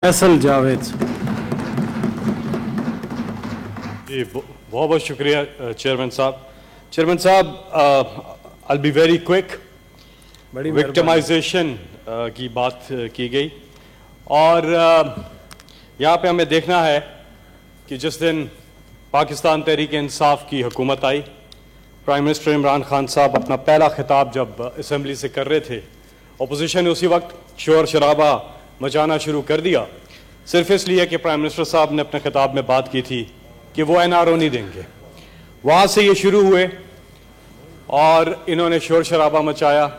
फैसल जावेद। जी बहुत बहुत शुक्रिया चेयरमैन साहब। I'll be very quick। Victimisation की बात की गई और यहाँ पे हमें देखना है कि जिस दिन पाकिस्तान तहरीक इंसाफ की हुकूमत आई, प्राइम मिनिस्टर इमरान खान साहब अपना पहला खिताब जब असम्बली से कर रहे थे, अपोजिशन ने उसी वक्त शोर शराबा मचाना शुरू कर दिया, सिर्फ इसलिए कि प्राइम मिनिस्टर साहब ने अपने खिताब में बात की थी कि वो NRO नहीं देंगे। वहाँ से ये शुरू हुए और इन्होंने शोर शराबा मचाया।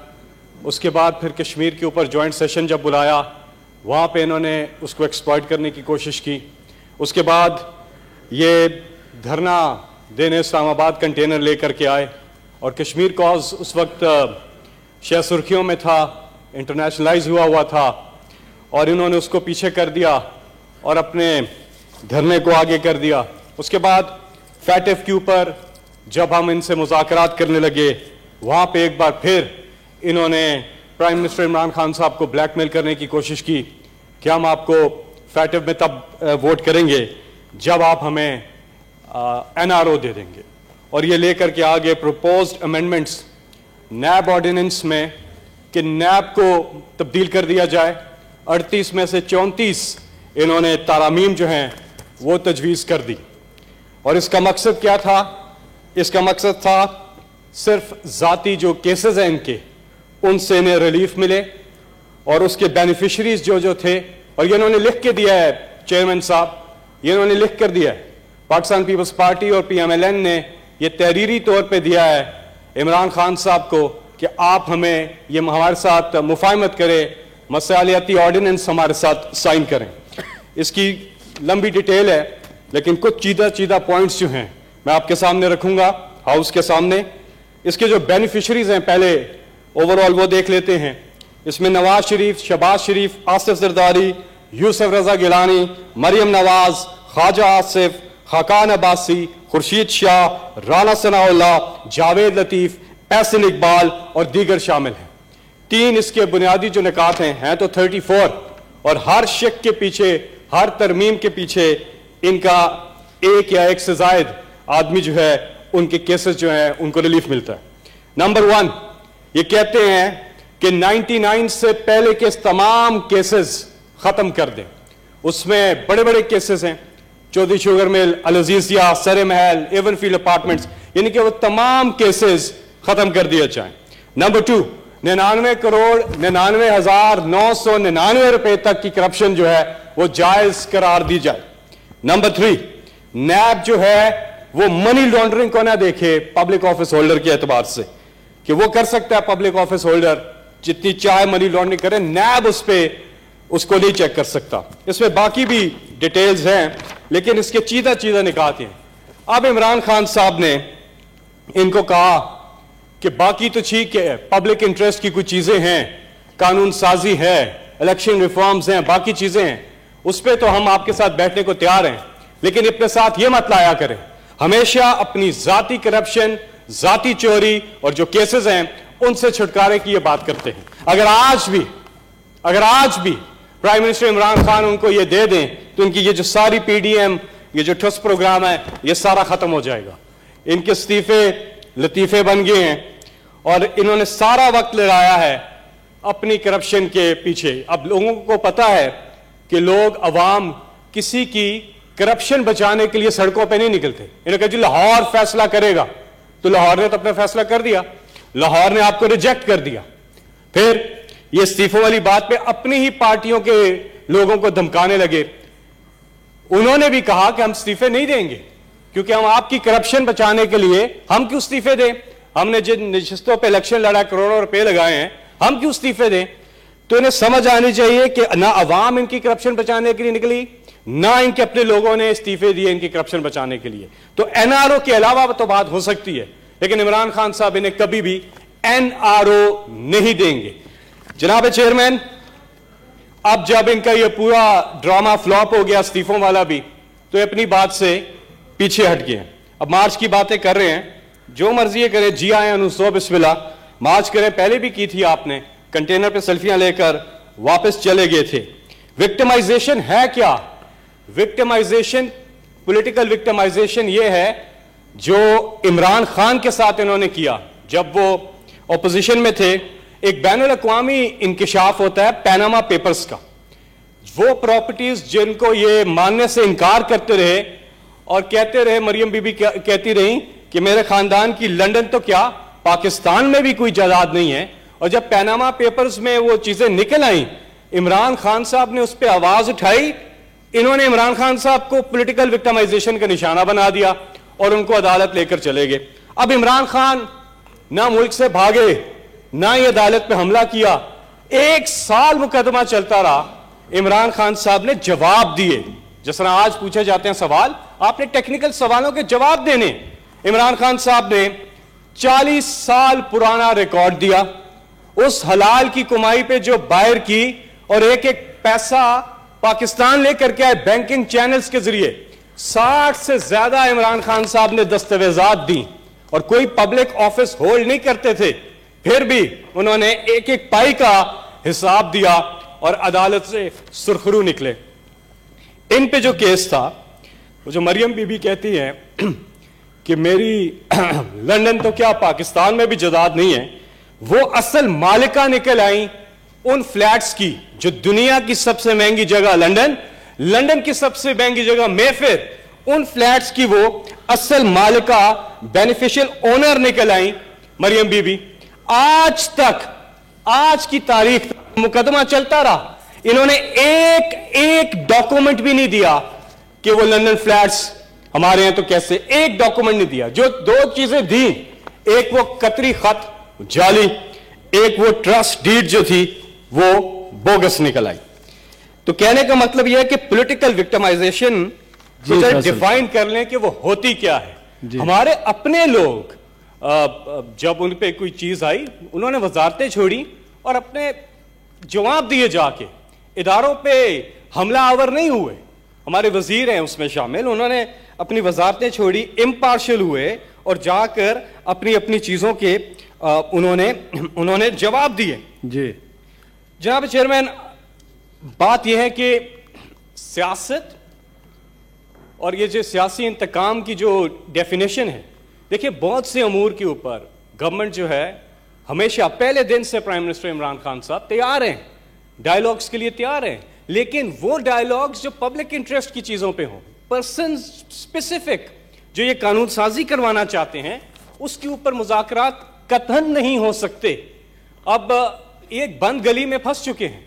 उसके बाद फिर कश्मीर के ऊपर जॉइंट सेशन जब बुलाया, वहाँ पे इन्होंने उसको एक्सप्लॉइट करने की कोशिश की। उसके बाद ये धरना देने इस्लामाबाद कंटेनर लेकर के आए और कश्मीर कॉज उस वक्त शायद सुर्खियों में था, इंटरनेशनलाइज हुआ था और इन्होंने उसको पीछे कर दिया और अपने धरने को आगे कर दिया। उसके बाद फैटिफ के ऊपर जब हम इनसे मुज़ाकरात करने लगे, वहाँ पे एक बार फिर इन्होंने प्राइम मिनिस्टर इमरान खान साहब को ब्लैकमेल करने की कोशिश की कि हम आपको फैटिफ में तब वोट करेंगे जब आप हमें NRO दे देंगे। और ये लेकर के आगे प्रपोज्ड अमेंडमेंट्स नैब ऑर्डिनेंस में कि नैब को तब्दील कर दिया जाए। 38 में से 34 इन्होंने तारामीम जो हैं वो तजवीज़ कर दी। और इसका मकसद क्या था? इसका मकसद था सिर्फ ज़ाती जो केसेस हैं इनके, उनसे इन्हें रिलीफ मिले और उसके बेनिफिशरीज जो थे, और ये इन्होंने लिख के दिया है चेयरमैन साहब, ये इन्होंने लिख कर दिया है। पाकिस्तान पीपल्स पार्टी और PMLN ने ये तहरीरी तौर पे दिया है इमरान खान साहब को कि आप हमें ये हमारे साथ मुफाहमत करें, मसालियाती ऑर्डिनेंस हमारे साथ साइन करें। इसकी लंबी डिटेल है, लेकिन कुछ चीदा पॉइंट्स जो हैं मैं आपके सामने रखूंगा हाउस के सामने। इसके जो बेनिफिशरीज हैं पहले ओवरऑल वो देख लेते हैं। इसमें नवाज शरीफ, शहबाज शरीफ, आसिफ जरदारी, यूसुफ रजा गिलानी, मरियम नवाज, ख्वाजा आसिफ, खाकान अब्बासी, खुर्शीद शाह, राना सनाउल्लाह, जावेद लतीफ, एहसन इकबाल और दीगर शामिल हैं। 3 इसके बुनियादी जो निकात हैं तो 34, और हर शक के पीछे, हर तरमीम के पीछे इनका एक या एक से जायद आदमी जो है उनके केसेस जो हैं उनको रिलीफ मिलता है। नंबर 1, ये कहते हैं कि 99 से पहले के तमाम केसेस खत्म कर दें। उसमें बड़े बड़े केसेस हैं, चौधरी शुगर मिल, अल अजीजिया, सरे महल, एवनफील्ड अपार्टमेंट्स, यानी कि वो तमाम केसेस खत्म कर दिए जाएं। नंबर 2, 99,99,999 रुपए तक की करप्शन जो है वो जायज करार दी जाए। नंबर 3, नैब जो है वो मनी लॉन्ड्रिंग को ना देखे पब्लिक ऑफिस होल्डर के एतबार से कि वो कर सकता है, पब्लिक ऑफिस होल्डर जितनी चाहे मनी लॉन्ड्रिंग करे, नैब उसको नहीं चेक कर सकता। इसमें बाकी भी डिटेल्स हैं, लेकिन इसके चीदा निकात हैं। अब इमरान खान साहब ने इनको कहा कि बाकी तो ठीक है, पब्लिक इंटरेस्ट की कुछ चीजें हैं, कानून साजी है, इलेक्शन रिफॉर्म्स हैं, बाकी चीजें हैं, उस पर तो हम आपके साथ बैठने को तैयार हैं, लेकिन अपने साथ ये मत लाया करें। हमेशा अपनी जाती करप्शन, जाती चोरी और जो केसेस हैं उनसे छुटकारे की ये बात करते हैं। अगर आज भी प्राइम मिनिस्टर इमरान खान उनको ये दे दें तो इनकी ये जो सारी PDM, ये जो ठुस प्रोग्राम है, ये सारा खत्म हो जाएगा। इनके इस्तीफे लतीफे बन गए हैं और इन्होंने सारा वक्त लड़ाया है अपनी करप्शन के पीछे। अब लोगों को पता है कि लोग, अवाम किसी की करप्शन बचाने के लिए सड़कों पे नहीं निकलते। इन्होंने कहा जी लाहौर फैसला करेगा, तो लाहौर ने तो अपना फैसला कर दिया, लाहौर ने आपको रिजेक्ट कर दिया। फिर ये इस्तीफों वाली बात पे अपनी ही पार्टियों के लोगों को धमकाने लगे। उन्होंने भी कहा कि हम इस्तीफे नहीं देंगे क्योंकि हम आपकी करप्शन बचाने के लिए हम क्यों इस्तीफे दें, हमने जिन नशिस्तों पे इलेक्शन लड़ा, करोड़ों रुपए लगाए हैं, हम क्यों इस्तीफे दें। तो इन्हें समझ आनी चाहिए कि ना अवाम इनकी करप्शन बचाने के लिए निकली, ना इनके अपने लोगों ने इस्तीफे दिए इनकी करप्शन बचाने के लिए। तो NRO के अलावा तो बात हो सकती है, लेकिन इमरान खान साहब इन्हें कभी भी NRO नहीं देंगे। जनाब चेयरमैन, अब जब इनका ये पूरा ड्रामा फ्लॉप हो गया इस्तीफों वाला भी, तो अपनी बात से पीछे हट गए। अब मार्च की बातें कर रहे हैं, जो मर्जी करें, जी आए अनुसो बिस्मिल्लाह, मार्च करें। पहले भी की थी आपने, कंटेनर पे सेल्फियां लेकर वापस चले गए थे। विक्टिमाइजेशन है क्या? विक्टिमाइजेशन, पॉलिटिकल विक्टिमाइजेशन ये है जो इमरान खान के साथ इन्होंने किया जब वो ऑपोजिशन में थे। एक बैनुल अक़वामी इंकिशाफ होता है पैनामा पेपर्स का। वो प्रॉपर्टीज जिनको ये मानने से इनकार करते रहे और कहते रहे, मरियम बीबी कहती रही कि मेरे खानदान की लंदन तो क्या पाकिस्तान में भी कोई जायदाद नहीं है। और जब पैनामा पेपर्स में वो चीजें निकल आई, इमरान खान साहब ने उस पर आवाज उठाई। इन्होंने इमरान खान साहब को पॉलिटिकल विक्टिमाइजेशन का निशाना बना दिया और उनको अदालत लेकर चले गए। अब इमरान खान ना मुल्क से भागे, ना ही अदालत पे हमला किया। 1 साल मुकदमा चलता रहा। इमरान खान साहब ने जवाब दिए। जिस तरह आज पूछे जाते हैं सवाल, आपने टेक्निकल सवालों के जवाब देने। इमरान खान साहब ने 40 साल पुराना रिकॉर्ड दिया, उस हलाल की कमाई पे जो बाहर की, और एक एक पैसा पाकिस्तान लेकर के आए बैंकिंग चैनल्स के जरिए। 60 से ज्यादा इमरान खान साहब ने दस्तावेजात दी और कोई पब्लिक ऑफिस होल्ड नहीं करते थे, फिर भी उन्होंने एक एक पाई का हिसाब दिया और अदालत से सुरखरू निकले। इन पे जो केस था, वो जो मरियम बीबी कहती है कि मेरी लंदन तो क्या पाकिस्तान में भी जायदाद नहीं है, वो असल मालिका निकल आई उन फ्लैट्स की जो दुनिया की सबसे महंगी जगह लंदन, लंदन की सबसे महंगी जगह मेफेयर, उन फ्लैट्स की वो असल मालिका, बेनिफिशियल ओनर निकल आई मरियम बीबी। आज तक, आज की तारीख तक मुकदमा चलता रहा। इन्होंने एक एक डॉक्यूमेंट भी नहीं दिया कि वो लंदन फ्लैट्स हमारे हैं तो कैसे, एक डॉक्यूमेंट नहीं दिया। जो 2 चीजें दी, एक वो कतरी खत जाली, एक वो ट्रस्ट डीड जो थी वो बोगस निकल आई। तो कहने का मतलब यह है कि पॉलिटिकल विक्टिमाइजेशन डिफाइन कर लें कि वो होती क्या है। हमारे अपने लोग जब उन पे कोई चीज आई, उन्होंने वजारतें छोड़ी और अपने जवाब दिए जाके, इदारों पे हमला आवर नहीं हुए। हमारे वजीर हैं उसमें शामिल, उन्होंने अपनी वजारतें छोड़ी, इम्पार्शियल हुए और जाकर अपनी अपनी चीजों के उन्होंने जवाब दिए। जी जनाब चेयरमैन, बात यह है कि सियासत और ये जो सियासी इंतकाम की जो डेफिनेशन है, देखिए बहुत से अमूर के ऊपर गवर्नमेंट जो है हमेशा पहले दिन से प्राइम मिनिस्टर इमरान खान साहब तैयार हैं, डायलॉग्स के लिए तैयार हैं, लेकिन वो डायलॉग्स जो पब्लिक इंटरेस्ट की चीजों पे हों, पर्सन स्पेसिफिक जो ये कानून साजी करवाना चाहते हैं, उसके ऊपर मुज़ाकरात कतन नहीं हो सकते। अब एक बंद गली में फंस चुके हैं,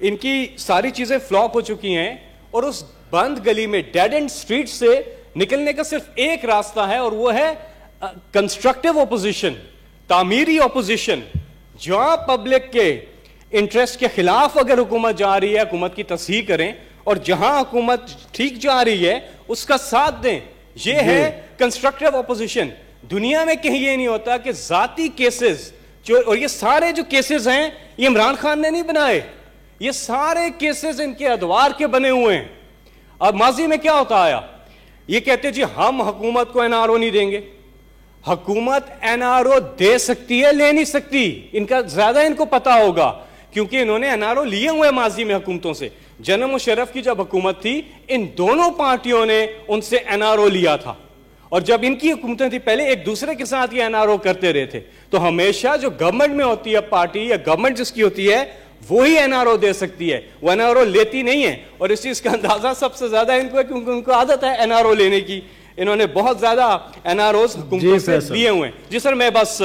इनकी सारी चीजें फ्लॉप हो चुकी हैं और उस बंद गली में, डेड एंड स्ट्रीट से निकलने का सिर्फ एक रास्ता है और वो है कंस्ट्रक्टिव ओपोजिशन, तामीरी ओपोजिशन। जहां पब्लिक के इंटरेस्ट के खिलाफ अगर हुकूमत जा रही है, हुकूमत की तस्हीह करें, और जहां हुकूमत ठीक जा रही है उसका साथ दें। ये है कंस्ट्रक्टिव ओपोजिशन। दुनिया में कहीं ये नहीं होता कि जाती केसेस जो, और ये सारे जो केसेस हैं ये इमरान खान ने नहीं बनाए, ये सारे केसेस इनके अदवार के बने हुए हैं। अब माजी में क्या होता आया, ये कहते जी हम हुकूमत को एनआरओ नहीं देंगे। हुकूमत एनआरओ दे सकती है, ले नहीं सकती। इनका ज्यादा इनको पता होगा क्योंकि इन्होंने एनआरओ लिए हुए माजी में हुकूमतों से। जनरल मुशर्रफ की जब हुकूमत थी, इन दोनों पार्टियों ने उनसे एनआरओ लिया था, और जब इनकी हुकूमतें थी पहले एक दूसरे के साथ ये एनआरओ करते रहे थे। तो हमेशा जो गवर्नमेंट में होती है पार्टी, या गवर्नमेंट जिसकी होती है, वो ही एनआरओ दे सकती है, वो एनआरओ लेती नहीं है। और इस चीज का अंदाजा सबसे ज्यादा इनको है क्योंकि उनको आदत है एनआरओ लेने की। इन्होंने बहुत ज्यादा एनआरओ हुकूमतों से लिए हुए हैं। जी सर, मैं बस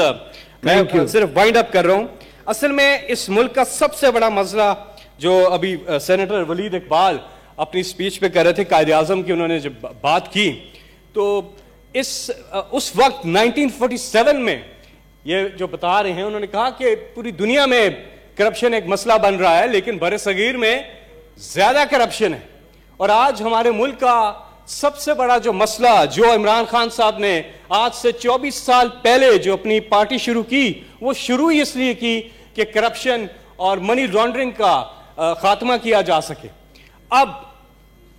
सिर्फ वाइंड अप कर रहा हूं। असल में इस मुल्क का सबसे बड़ा मसला जो अभी सेनेटर वलीद इकबाल अपनी स्पीच पे कर रहे थे, कायदे आजम की उन्होंने जब बात की, तो उस वक्त 1947 में ये जो बता रहे हैं, उन्होंने कहा कि पूरी दुनिया में करप्शन एक मसला बन रहा है, लेकिन बड़े सगीर में ज्यादा करप्शन है। और आज हमारे मुल्क का सबसे बड़ा जो मसला जो इमरान खान साहब ने आज से 24 साल पहले जो अपनी पार्टी शुरू की, वो शुरू इसलिए की कि करप्शन और मनी लॉन्ड्रिंग का खात्मा किया जा सके। अब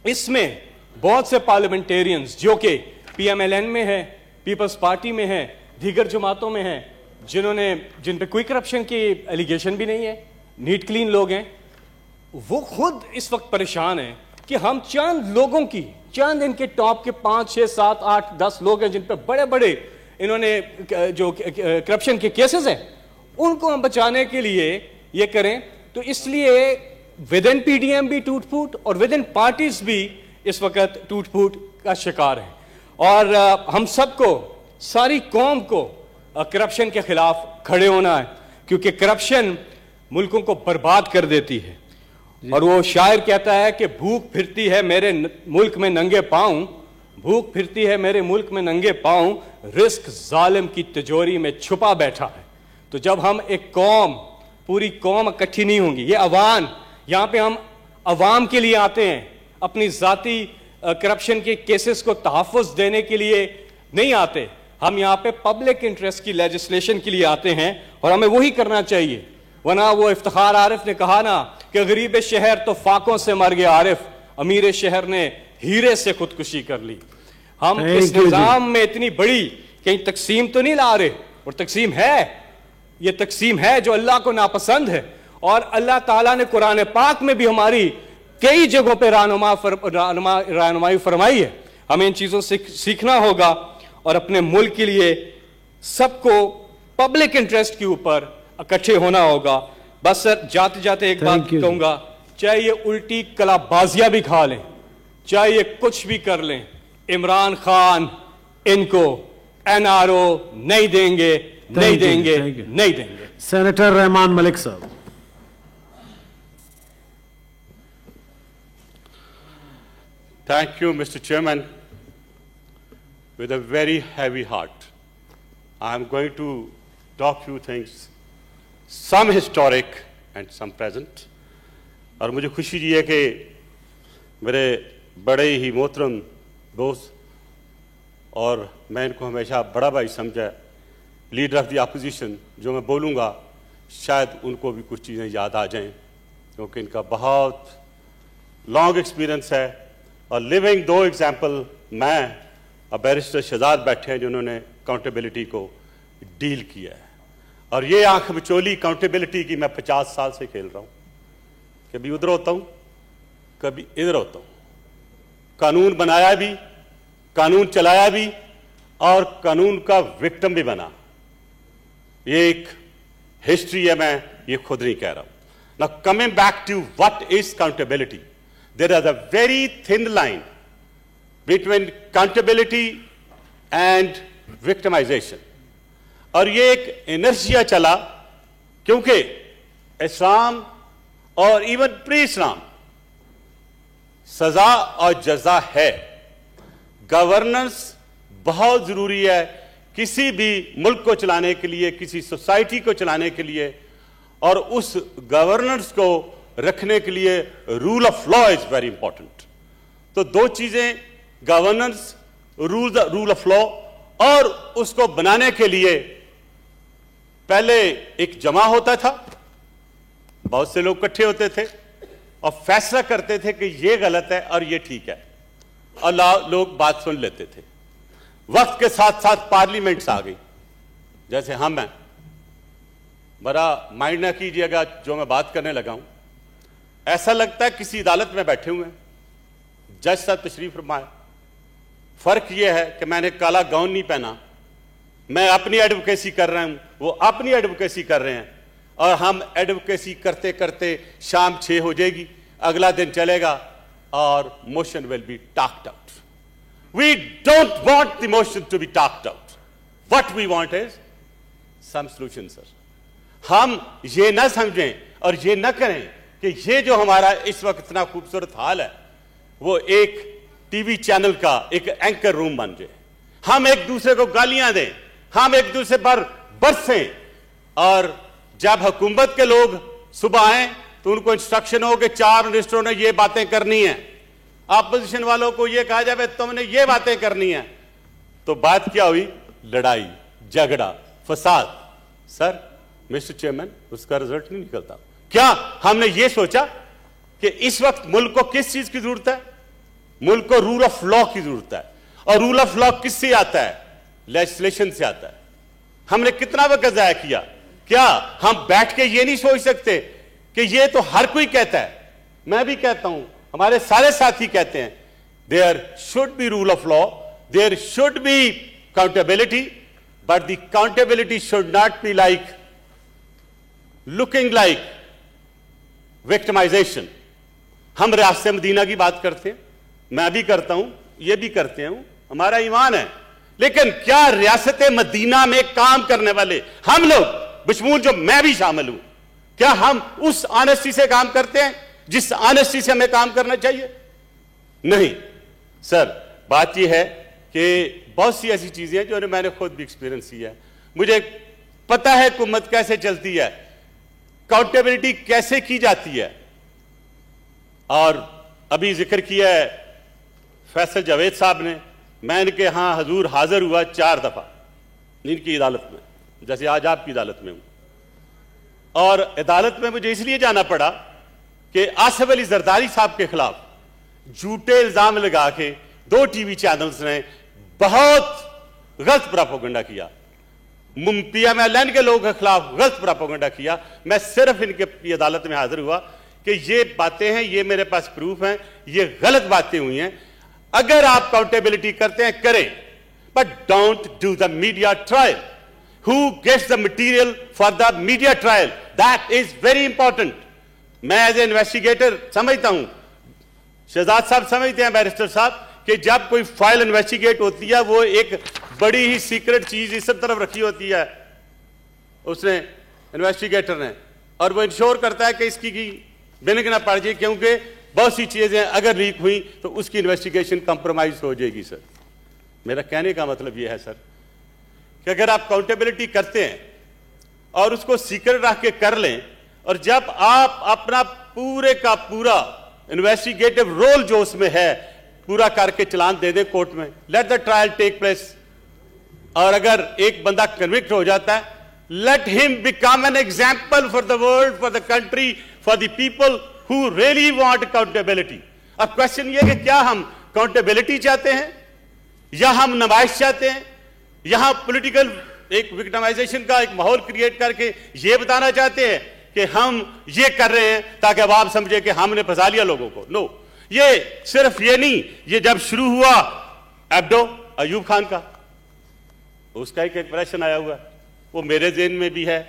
इसमें बहुत से पार्लियामेंटेरियंस जो कि पीएमएलएन में है, पीपल्स पार्टी में है, दीगर जमातों में है, जिन पे कोई करप्शन की एलिगेशन भी नहीं है, नीट क्लीन लोग हैं, وہ خود اس وقت پریشان ہیں کہ ہم چند لوگوں کی، چند ان کے ٹاپ کے 5 6 7 8 10 لوگ ہیں جن پہ بڑے بڑے انہوں نے جو کرپشن کے کیسز ہیں، ان کو ہم بچانے کے لیے یہ کریں. تو اس لیے within PDM بھی ٹوٹ پھوٹ اور ود ان پارٹیز بھی اس وقت ٹوٹ پھوٹ کا شکار ہیں. اور ہم سب کو، ساری قوم کو کرپشن کے خلاف کھڑے ہونا ہے، کیونکہ کرپشن ملکوں کو برباد کر دیتی ہے. اور وہ شاعر کہتا ہے کہ بھوک پھرتی ہے میرے ملک میں ننگے پاؤں، بھوک پھرتی ہے میرے ملک میں ننگے پاؤں، رزق ظالم کی تجوری میں چھپا بیٹھا ہے. تو جب ہم ایک قوم، پوری قوم اکٹھی نہیں ہوں گی، یہ عوام، یہاں پہ ہم عوام کے لیے آتے ہیں، اپنی ذاتی کرپشن کے کیسز کو تحفظ دینے کے لیے نہیں آتے. ہم یہاں پہ پبلک انٹرسٹ کی لیجسلیشن کے لیے آتے ہیں، اور ہمیں وہی کرنا چاہیے. ورنہ وہ افتخار عارف نے کہا نا کہ غریب شہر تو فاقوں سے مر گیا عارف، امیر شہر نے ہیرے سے خودکشی کر لی. ہم اس نظام میں اتنی بڑی کہیں تقسیم تو نہیں لا رہے، اور تقسیم ہے، یہ تقسیم ہے جو اللہ کو ناپسند ہے. اور اللہ تعالیٰ نے قرآن پاک میں بھی ہماری کئی جگہوں پہ رہنمائی فرمائی ہے. ہمیں ان چیزوں سے سیکھنا ہوگا اور اپنے ملک کے لیے سب کو پبلک انٹرسٹ کے اوپر اکٹھے ہونا ہوگا. بس سر جاتے جاتے ایک بات کہوں گا، چاہے یہ الٹی کلا بازیاں بھی کھا لیں، چاہے یہ کچھ بھی کر لیں، عمران خان ان کو این آر او نہیں دیں گے، نہیں دیں گے، نہیں دیں گے. سینیٹر رحمان ملک صاحب. Thank you, Mr. Chairman. With a very heavy heart, I am going to talk few things, some historic and some present. اور مجھے خوشی یہ ہے کہ میرے بڑے ہی محترم دوست، اور میں ان کو ہمیشہ بڑا بھائی سمجھا، لیڈر آف دی اپوزیشن، جو میں بولوں گا شاید ان کو بھی کچھ چیزیں یاد آ جائیں، کیونکہ ان کا بہت لانگ ایکسپیرئنس ہے. اور لیونگ دو ایگزامپل میں اور بیرسٹر شہزاد بیٹھے ہیں جنہوں نے اکاؤنٹیبلٹی کو ڈیل کیا ہے. اور یہ آنکھ مچولی اکاؤنٹیبلٹی کی میں 50 سال سے کھیل رہا ہوں. کبھی ادھر ہوتا ہوں، کبھی ادھر ہوتا ہوں، قانون بنایا بھی، قانون چلایا بھی، اور قانون کا وکٹم بھی بنا. یہ ایک ہسٹری ہے، میں یہ خود نہیں کہہ رہا ہوں. Now coming back to what is accountability, there is a very thin line between accountability and victimization. اور یہ ایک انرجیا چلا، کیونکہ اسلام اور ایون پری اسلام سزا اور جزا ہے. گورننس بہت ضروری ہے کسی بھی ملک کو چلانے کے لیے، کسی سوسائٹی کو چلانے کے لیے، اور اس گورننس کو رکھنے کے لیے rule of law is very important. تو دو چیزیں، گورننس، رول آف لا، اور اس کو بنانے کے لیے پہلے ایک جمع ہوتا تھا، بہت سے لوگ اکٹھے ہوتے تھے اور فیصلہ کرتے تھے کہ یہ غلط ہے اور یہ ٹھیک ہے، اور لوگ بات سن لیتے تھے. وقت کے ساتھ ساتھ پارلیمنٹس آ گئی، جیسے ہم ہیں. بڑا مائنڈ نہ کیجیے گا جو میں بات کرنے لگا ہوں، ایسا لگتا ہے کسی عدالت میں بیٹھے ہوئے ہیں، جج صاحب تشریف فرمائے. فرق یہ ہے کہ میں نے کالا گاؤن نہیں پہنا، میں اپنی ایڈوکیسی کر رہا ہوں، وہ اپنی ایڈوکیسی کر رہے ہیں، اور ہم ایڈوکیسی کرتے کرتے شام 6 ہو جائے گی، اگلا دن چلے گا اور motion will be talked out. We don't want the motion to be talked out. What we want is some solution, sir. ہم یہ نہ سمجھیں اور یہ نہ کریں کہ یہ جو ہمارا اس وقت اتنا خوبصورت حال ہے وہ ایک ٹی وی چینل کا ایک اینکر روم بن جائے. ہم ایک دوسرے کو گالیاں دیں، ہم ایک دوسرے پر برسیں، اور جب حکومت کے لوگ صبح آئیں تو ان کو انسٹرکشن ہو کہ 4 منسٹروں نے یہ باتیں کرنی ہیں، اپوزیشن والوں کو یہ کہا جائے تم نے یہ باتیں کرنی ہیں، تو بات کیا ہوئی؟ لڑائی، جھگڑا، فساد. سر مسٹر چیئرمین، اس کا رزلٹ نہیں نکلتا. کیا ہم نے یہ سوچا کہ اس وقت ملک کو کس چیز کی ضرورت ہے؟ ملک کو رول آف لا کی ضرورت ہے. اور رول آف لا کس سے آتا ہے؟ لیجسلیشن سے آتا ہے. ہم نے کتنا وقت ضائع کیا؟ کیا ہم بیٹھ کے یہ نہیں سوچ سکتے کہ یہ تو ہر کوئی کہتا ہے میں بھی کہتا ہوں, ہمارے سارے ساتھی کہتے ہیں, there should be rule of law, there should be accountability, but the accountability should not be like looking like victimization. ہم ریاست مدینہ کی بات کرتے ہیں, میں بھی کرتا ہوں, یہ بھی کرتے ہیں, ہمارا ایمان ہے, لیکن کیا ریاست مدینہ میں کام کرنے والے ہم لوگ بشمول جو میں بھی شامل ہوں, کیا ہم اس آنیسٹی سے کام کرتے ہیں جس آنیسٹی سے ہمیں کام کرنا چاہیے؟ نہیں سر, بات یہ ہے کہ بہت سی ایسی چیزیں ہیں جو میں نے خود بھی ایکسپیرینس کیا ہے. مجھے پتا ہے حکومت کیسے چلتی ہے, اکاؤنٹیبلٹی کیسے کی جاتی ہے. اور ابھی ذکر کیا ہے فیصل جاوید صاحب نے, میں ان کے ہاں حضور حاضر ہوا 4 دفعہ ان کی عدالت میں, جیسے آج آپ کی عدالت میں ہوں. اور عدالت میں مجھے اس لیے جانا پڑا کہ آصف علی زرداری صاحب کے خلاف جھوٹے الزام لگا کے 2 ٹی وی چینلز نے بہت غلط پراپوگنڈا کیا, پی ایم ایل این کے لوگوں کے خلاف غلط پراپوگنڈا کیا. میں صرف ان کی عدالت میں حاضر ہوا کہ یہ باتیں ہیں, یہ میرے پاس پروف ہیں, یہ غلط باتیں ہوئی ہیں. اگر آپ اکاؤنٹیبلٹی کرتے ہیں کریں, but don't do the media trial. Who gets the material for the media trial? That is very important. میں ایز اے انویسٹیگیٹر سمجھتا ہوں, شہزاد صاحب سمجھتے ہیں, بیرسٹر صاحب, کہ جب کوئی فائل انویسٹیگیٹ ہوتی ہے وہ ایک بڑی ہی سیکرٹ چیز اس طرف رکھی ہوتی ہے اس نے, انویسٹیگیٹر نے, اور وہ انشور کرتا ہے کہ اس کی بنک نہ پڑ جائے, کیونکہ بہت سی چیزیں اگر لیک ہوئیں تو اس کی انویسٹیگیشن کمپرومائز ہو جائے گی. سر میرا کہنے کا مطلب یہ ہے سر کہ اگر آپ اکاؤنٹیبلٹی کرتے ہیں اور اس کو سیکرٹ رکھ کے کر لیں, اور جب آپ اپنا پورے کا پورا انویسٹیگیٹو رول جو اس میں ہے پورا کر کے چلان دے دیں کورٹ میں, let the trial take place, اور اگر ایک بندہ کنوکٹ ہو جاتا ہے, لیٹ ہم become an example for the world, for the country, for the people who really want accountability. اب کوشچن یہ کہ کیا ہم اکاؤنٹیبلٹی چاہتے ہیں یا ہم نمائش چاہتے ہیں, یہاں پولیٹیکل ایک وکٹمائزیشن کا ایک ماحول کریٹ کر کے یہ بتانا چاہتے ہیں کہ ہم یہ کر رہے ہیں تاکہ عوام سمجھے کہ ہم نے پھنسا لیا لوگوں کو. نو, یہ صرف یہ نہیں, یہ جب شروع ہوا ایبڈو ایوب خان کا, اس کا ایک ایکسپریشن آیا ہوا, وہ میرے ذہن میں بھی ہے,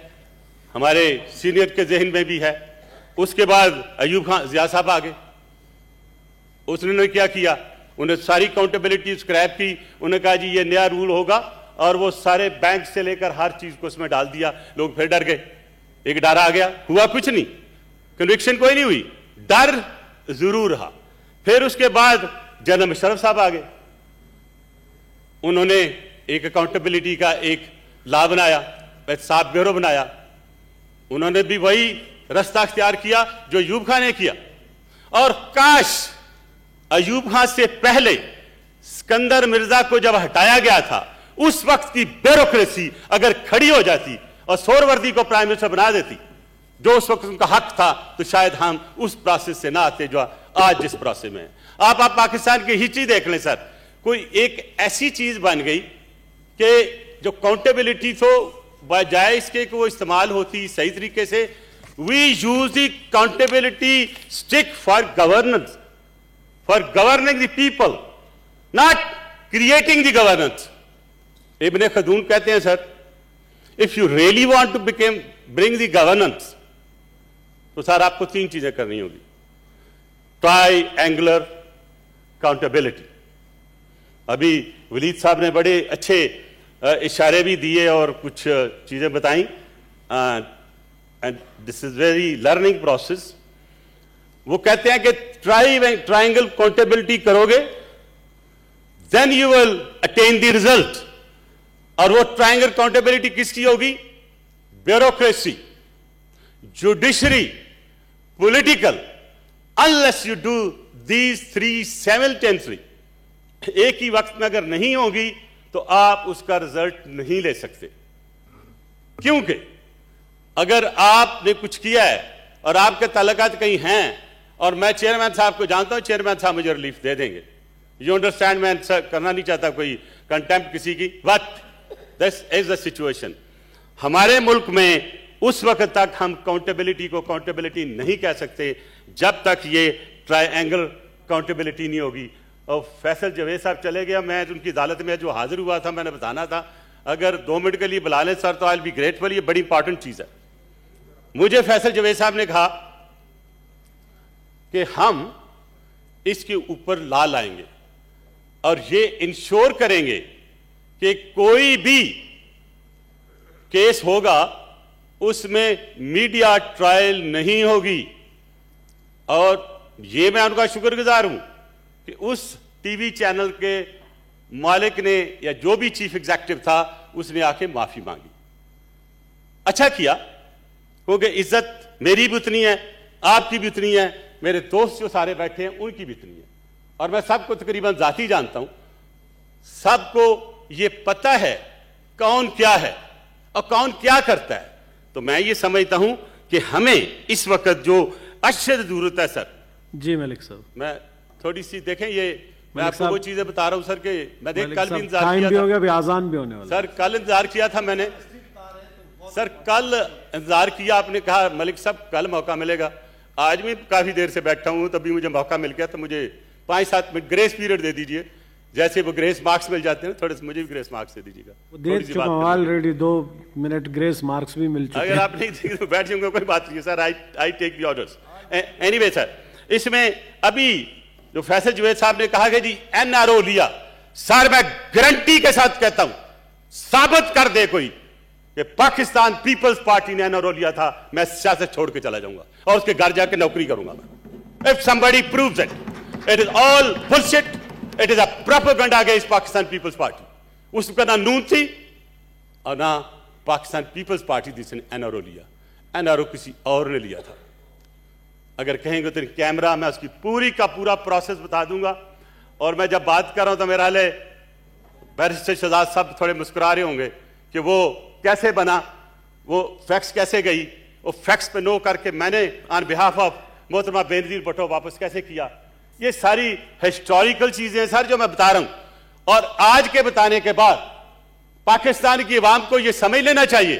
ہمارے سینئر کے ذہن میں بھی ہے. اس کے بعد ایوب خان ضیاء صاحب آگے, اس نے کیا کیا, انہیں ساری اکاؤنٹیبلٹی اسکریپ کی, انہوں نے کہا جی یہ نیا رول ہوگا, اور وہ سارے بینک سے لے کر ہر چیز کو اس میں ڈال دیا. لوگ پھر ڈر گئے, ایک ڈر آ گیا, ہوا کچھ نہیں, کنوکشن کوئی نہیں ہوئی, ڈر ضرور رہا. پھر اس کے بعد جنرل مشرف صاحب آگے, انہوں نے ایک اکاؤنٹیبلٹی کا ایک لا بنایا, احتساب بیورو بنایا. انہوں نے بھی وہی رستہ اختیار کیا جو ایوب خان نے کیا. اور کاش ایوب خان سے پہلے اسکندر مرزا کو جب ہٹایا گیا تھا, اس وقت کی بیوروکریسی اگر کھڑی ہو جاتی اور سور وردی کو پرائم منسٹر بنا دیتی جو اس وقت ان کا حق تھا, تو شاید ہم اس پروسیس سے نہ آتے جو آج جس پروسیس میں ہیں. آپ پاکستان کی ہسٹری دیکھ لیں سر, کوئی ایک ایسی چیز بن گئی کہ جو اکاؤنٹیبلٹی تو بجائے اس کے کہ وہ استعمال ہوتی صحیح طریقے سے, we use the accountability stick for governance, for governing the people, not creating the governance. ابن خلدون کہتے ہیں سر, if you really want to bring the governance, تو سر آپ کو 3 چیزیں کرنی ہوگی. Triangular accountability. ابھی ولید صاحب نے بڑے اچھے اشارے بھی دیے اور کچھ چیزیں بتائیں, and this is very learning process. وہ کہتے ہیں کہ triangle accountability کرو گے then you will attain the result. اور وہ triangle accountability کس کی ہوگی؟ bureaucracy, judiciary, political. Unless you do these 3 simultaneously, ایک ہی وقت میں اگر نہیں ہوگی تو آپ اس کا رزلٹ نہیں لے سکتے. کیونکہ اگر آپ نے کچھ کیا ہے اور آپ کے تعلقات کہیں ہیں, اور میں چیئرمین صاحب کو جانتا ہوں, چیئرمین صاحب مجھے ریلیف دے دیں گے, یو انڈرسٹینڈ, میں کرنا نہیں چاہتا کوئی کنٹیمپٹ کسی کی, but this is the situation. ہمارے ملک میں اس وقت تک ہم اکاؤنٹیبلٹی کو اکاؤنٹیبلٹی نہیں کہہ سکتے जब तक ये ट्रायंगल अकाउंटेबिलिटी नहीं होगी। और फैसल जवेद साहब चले गया, मैं उनकी अदालत में जो हाजिर हुआ था मैंने बताना था, अगर 2 मिनट के लिए बुला लें सर तो आई विल बी ग्रेटफुल। ये बड़ी इंपॉर्टेंट चीज़ है। मुझे फैसल जवेद साहब ने कहा कि हम इसके ऊपर ला लाएंगे और ये इंश्योर करेंगे कि कोई भी केस होगा उसमें मीडिया ट्रायल नहीं होगी। और ये मैं उनका शुक्रगुजार हूं कि उस टीवी चैनल के मालिक ने या जो भी चीफ एग्जीक्यूटिव था उसने आके माफी मांगी। अच्छा किया, क्योंकि इज्जत मेरी भी उतनी है, आपकी भी उतनी है, मेरे दोस्त जो सारे बैठे हैं उनकी भी इतनी है। और मैं सबको तकरीबन जाती जानता हूं, सबको ये पता है कौन क्या है और कौन क्या करता है। तो मैं ये समझता हूं कि हमें इस वक्त जो अशद जरूरत है सर। जी मलिक साहब, मैं थोड़ी सी देखें, ये मैं मलिक आपको साहब, वो चीजें बता रहा हूं सर कि मैं देख मलिक कल भी साहब, इंतजार टाइम किया भी हो था गया, अभी आजान भी होने वाला सर। कल इंतजार किया था मैंने सर, कल इंतजार किया, आपने कहा मलिक साहब कल मौका मिलेगा। आज भी काफी देर से बैठा हूं, तभी मुझे मौका मिल गया। तो मुझे 5-7 मिनट ग्रेस पीरियड दे दीजिए, जैसे वो ग्रेस मार्क्स मिल जाते हैं, थोड़े से मुझे भी ग्रेस मार्क्स दे दीजिएगा। दे थोड़ी सी चुका बात हूं करनी है। ऑलरेडी, 2 मिनट ग्रेस मार्क्स भी मिल चुके अगर हैं। आप नहीं देंगे तो बैठ जाऊंगा, कोई बात नहीं है sir. I take the orders anyway sir. इसमें अभी जो फैसल जवेद साहब ने कहा कि जी एनआरओ लिया, सर मैं गारंटी के साथ कहता हूं, साबित कर दे कोई कि पाकिस्तान पीपल्स पार्टी ने एनआरओ लिया था, मैं सियासत छोड़ के चला जाऊंगा और उसके घर जाके नौकरी करूंगा मैं। If somebody proves it is all bullshit, it is a propaganda against Pakistan Peoples Party. उसका ना नून थी और ना पाकिस्तान पीपल्स पार्टी जिसने एनआरओ लिया, एनआरओ किसी और ने लिया था। अगर कहेंगे तो कैमरा मैं उसकी पूरी का पूरा प्रोसेस बता दूंगा। और मैं जब बात कर रहा हूं तो मेरा हाले बैरिस्टर शहजाद साहब थोड़े मुस्कुरा रहे होंगे कि वो कैसे बना, वो फैक्स कैसे गई, वो फैक्स पे नो करके मैंने ऑन बिहाफ ऑफ मोहतरमा बेनजीर भुट्टो वापस कैसे किया। ये सारी हिस्टोरिकल चीजें सर जो मैं बता रहा हूं। और आज के बताने के बाद पाकिस्तान की आवाम को यह समझ लेना चाहिए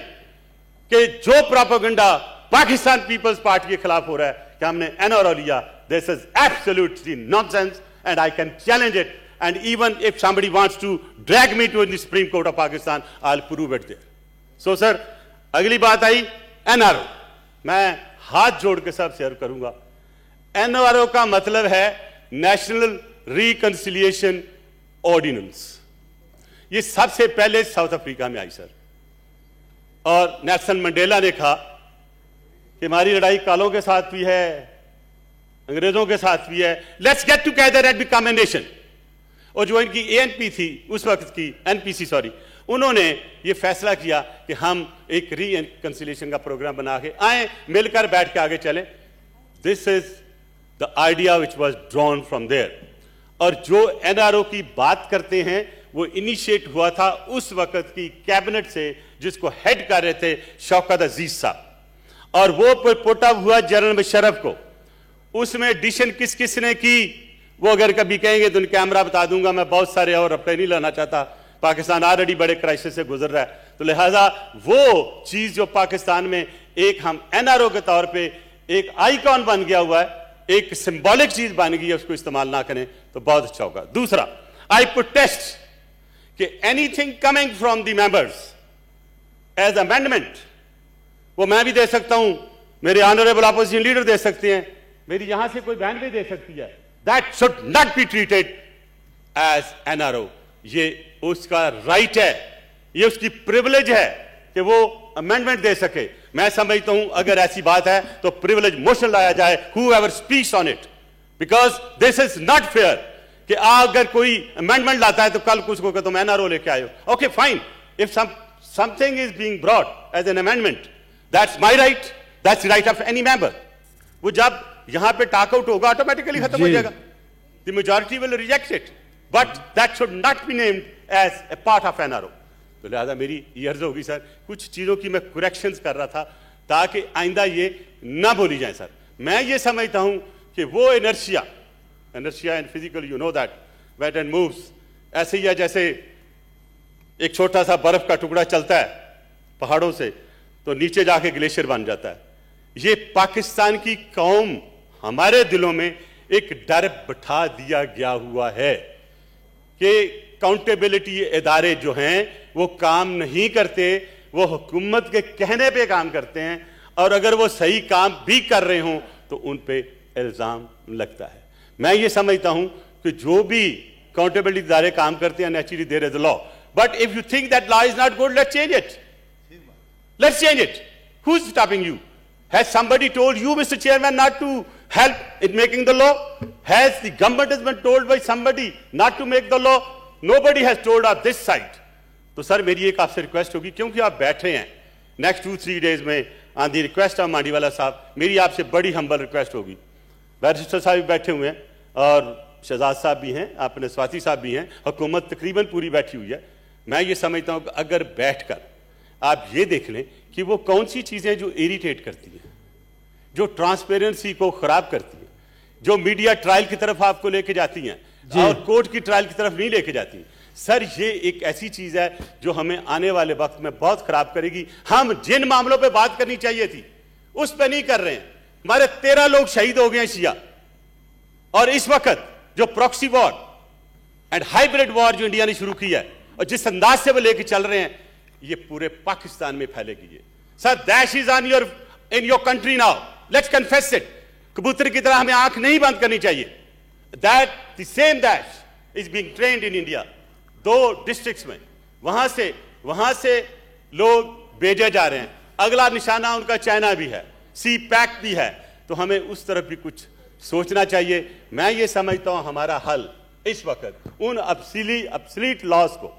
कि जो प्रोपेगेंडा पाकिस्तान पीपल्स पार्टी के खिलाफ हो रहा है कि हमने एनआरओ लिया, this is absolutely nonsense and I can challenge it. And even if somebody wants to drag me to the supreme court of Pakistan, I will prove it there. So sir, अगली बात आई एनआरओ। मैं हाथ जोड़ के सब share करूंगा। NRO का मतलब है नेशनल रिकंसिलिएशन ऑर्डिनेंस। ये सबसे पहले साउथ अफ्रीका में आई सर। और नेल्सन मंडेला ने कहा कि हमारी लड़ाई कालों के साथ भी है, अंग्रेजों के साथ भी है, let's get together and become a nation. और जो इनकी एएनपी थी उस वक्त की, एनपीसी सॉरी, उन्होंने ये फैसला किया कि हम एक रिकंसिलिएशन का प्रोग्राम बना के आए, मिलकर बैठ के आगे चले। This is the idea which was drawn from there. और जो एनआरओ की बात करते हैं वो इनिशिएट हुआ था उस वक्त की कैबिनेट से, जिसको हेड कर रहे थे शौकत अजीज साहब, और वो पुट अप हुआ जनरल मुशर्रफ को। उसमें एडिशन किस किस ने की वो अगर कभी कहेंगे तो कैमरा बता दूंगा। मैं बहुत सारे और अपने नहीं लाना चाहता, पाकिस्तान ऑलरेडी बड़े क्राइसिस से गुजर रहा है। तो लिहाजा वो चीज जो पाकिस्तान में एक हम एनआरओ के तौर पे एक आइकॉन बन गया हुआ है, एक सिंबॉलिक चीज बन गई है, उसको इस्तेमाल ना करें तो बहुत अच्छा होगा। दूसरा, आई प्रोटेस्ट कि anything coming from the members as amendment, वो मैं भी दे सकता हूं, मेरे ऑनरेबल अपोजिशन लीडर दे सकते हैं, मेरी यहां से कोई बहन भी दे सकती है। That should not be treated as NRO. ये उसका राइट है, ये उसकी प्रिविलेज है कि वो अमेंडमेंट दे सके। मैं समझता हूं अगर ऐसी बात है तो प्रिविलेज मोशन लाया जाए, whoever speaks on it, because this is not fair कि अगर कोई अमेंडमेंट लाता है तो कल कुछ को तुम एनआरओ लेके आए हो। Okay fine, if something is being brought as an amendment, that's my right, that's the right of any member. वो जब यहां पे टाक आउट होगा ऑटोमेटिकली खत्म हो जाएगा। The majority will reject it, but that should not be named as a part of NRO. तो लिहाजा मेरी ये अर्ज होगी सर, कुछ चीजों की मैं करेक्शंस कर रहा था ताकि आइंदा ये ना बोली जाए सर। मैं ये समझता हूं कि वो inertia and physical, you know that weight and moves, ऐसे ही है जैसे एक छोटा सा बर्फ का टुकड़ा चलता है पहाड़ों से तो नीचे जाके ग्लेशियर बन जाता है। ये पाकिस्तान की कौम हमारे दिलों में एक डर बिठा दिया गया हुआ है कि काउंटेबिलिटी इदारे जो हैं वो काम नहीं करते, वो हुकूमत के कहने पे काम करते हैं, और अगर वो सही काम भी कर रहे हों तो उन पे इल्ज़ाम लगता है। मैं ये समझता हूं कि जो भी काउंटेबिलिटी इदारे काम करते हैं, naturally there is a law, but if you think that law is not good, let's change it. Let's change it. Who's stopping you? Has somebody told you, Mr. Chairman, not to help in making the law? Has the government has been told by somebody not to make the law? Nobody has told us this side. तो sir मेरी एक आपसे request होगी, क्योंकि आप बैठे हैं next 2-3 days में on the request of Mandviwalla साहब, मेरी आपसे बड़ी हम्बल रिक्वेस्ट होगी। बैरिस्टर साहब भी बैठे हुए हैं और शहजाद साहब भी हैं, अपने स्वाति साहब भी हैं, हुकूमत तकरीबन पूरी बैठी हुई है। मैं ये समझता हूँ कि अगर बैठकर आप ये देख लें कि वो कौन सी चीजें जो इरिटेट करती हैं, जो ट्रांसपेरेंसी को खराब करती हैं, जो मीडिया ट्रायल की तरफ आपको लेके जाती हैं और कोर्ट की ट्रायल की तरफ नहीं लेके जाती। सर ये एक ऐसी चीज है जो हमें आने वाले वक्त में बहुत खराब करेगी। हम जिन मामलों पे बात करनी चाहिए थी उस पे नहीं कर रहे हैं। हमारे 13 लोग शहीद हो गए हैं शिया, और इस वक्त जो proxy war and hybrid war जो इंडिया ने शुरू की है और जिस अंदाज से वो लेके चल रहे हैं, ये पूरे पाकिस्तान में फैलेगी। ये sir Daesh is on your in your country now, let's confess it. कबूतर की तरह हमें आंख नहीं बंद करनी चाहिए। That the same Daesh is being trained in India. 2 districts में वहां से लोग भेजे जा रहे हैं। अगला निशाना उनका चाइना भी है, सी पैक भी है, तो हमें उस तरफ भी कुछ सोचना चाहिए। मैं ये समझता हूं हमारा हल इस वक्त उन अपसीट लॉज को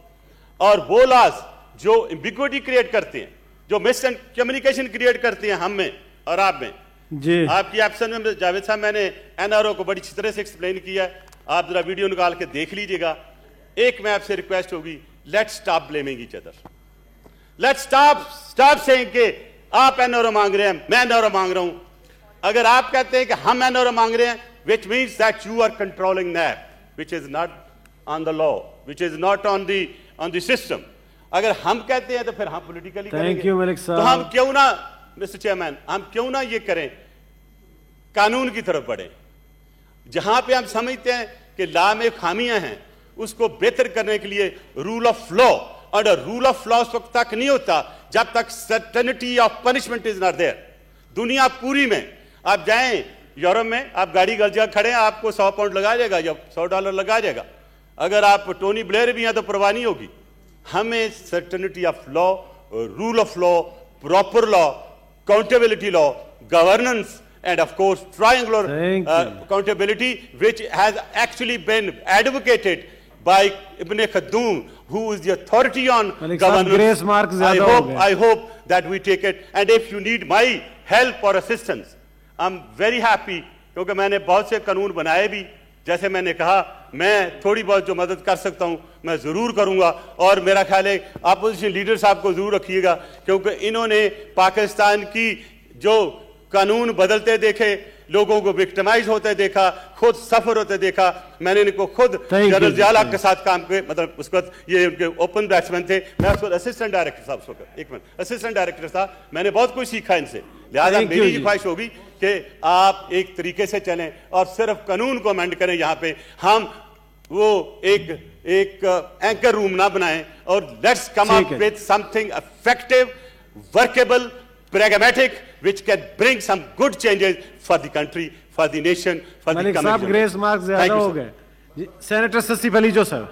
और वो लॉज जो एम्बिग्विटी क्रिएट करते हैं, जो मिस कम्युनिकेशन क्रिएट करते हैं हम में और आप में। जी आपकी एब्सेंस में जावेद साहब, मैंने एनआरओ को बड़ी अच्छी तरह से एक्सप्लेन किया है, आप जरा वीडियो निकाल के देख लीजिएगा। एक मैं आपसे रिक्वेस्ट होगी, let's stop blaming each other, let's stop saying कि आप एनआरओ मांग रहे हैं, मैं एनआरओ मांग रहा हूं। अगर आप कहते हैं कि हम एनआरओ मांग रहे हैं, which means that you are controlling NAB, which is not on the law, which is not on the system. अगर हम कहते हैं तो फिर हम पॉलिटिकली करेंगे। थैंक यू मलिक साहब। तो हम क्यों ना मिस्टर चेयरमैन, हम क्यों ना ये करें, कानून की तरफ बढ़े। जहां पे हम समझते हैं कि लॉ में खामियां हैं, उसको बेहतर करने के लिए रूल ऑफ लॉ, और रूल ऑफ लॉ उस वक्त तक नहीं होता जब तक certainty of punishment is not there. दुनिया पूरी में आप जाएं, यूरोप में आप गाड़ी गल जगह खड़े हैं, आपको 100 पाउंड लगा जाएगा या $100 लगा जाएगा। अगर आप टोनी ब्लेयर भी हैं तो परवाह नहीं होगी। हमें certainty of law, rule of law, proper law, accountability law, governance, and of course triangular accountability, which has actually been advocated by Ibn Khaldun, who is the authority on governance. I hope that we take it, and if you need my help or assistance, I'm very happy, क्योंकि मैंने बहुत से कानून बनाए भी, जैसे मैंने कहा मैं थोड़ी बहुत जो मदद कर सकता हूं मैं जरूर करूंगा। और मेरा ख्याल है अपोजिशन लीडर साहब को जरूर रखिएगा, क्योंकि इन्होंने पाकिस्तान की जो कानून बदलते देखे, लोगों को विक्टिमाइज होते देखा, खुद सफर होते देखा। मैंने इनको खुद जनरल जियाला के साथ काम किए, मतलब उस वक्त ये उनके ओपन बैट्समैन थे, मैं उस वक्त असिस्टेंट डायरेक्टर साहब, उस वक्त एक मिनट असिस्टेंट डायरेक्टर था। मैंने बहुत कुछ सीखा इनसे। लिहाजा मेरी ये ख्वाहिश होगी कि आप एक तरीके से चलें और सिर्फ कानून को अमेंड करें। यहाँ पे हम वो एक एंकर रूम ना बनाएं, और let's come up with something effective, workable, pragmatic, which can bring some good changes for the country, for the nation, for the coming generation. साहब ग्रेस मार्क्स ज्यादा हो गए। सेनेटर ससी पलीजो सर।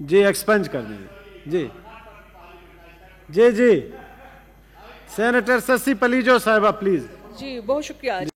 जी एक्सपेंज कर दीजिए। जी सेनेटर ससी पलीजो साहबा प्लीज। जी बहुत शुक्रिया।